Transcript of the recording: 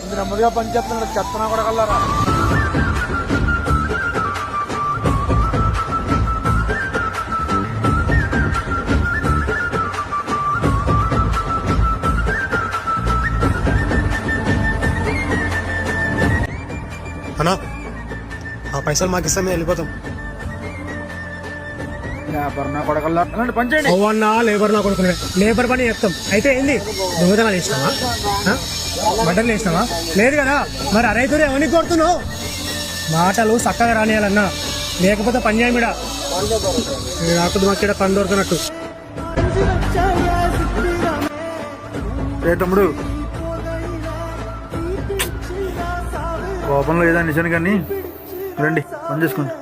ఇంత నెమ్మదిగా పని చేస్తున్నాడు, చెత్తనా కూడా కల్లారా. అన్నా ఆ పైసలు మాకు ఇస్తాం, మేము వెళ్ళిపోతాం. పని చేయండి. అవ్వన్నా లేబర్ నా కొడుకునే లేబర్ పని చెప్తాం. అయితే ఏంది దొంగతనాలు వేసినావా, బట్టలు వేసినావా? లేదు కదా, మరి అరైతురే ఎవరికి కొడుతున్నావు? మాటలు చక్కగా రానియాలన్నా, లేకపోతే పని చేయమిడా రాకుదు మాకు పని దొరుకుతున్నట్టు. తమ్ముడు కోపంలో ఏదో నిజాను కానీ రండి పని చేసుకోండి.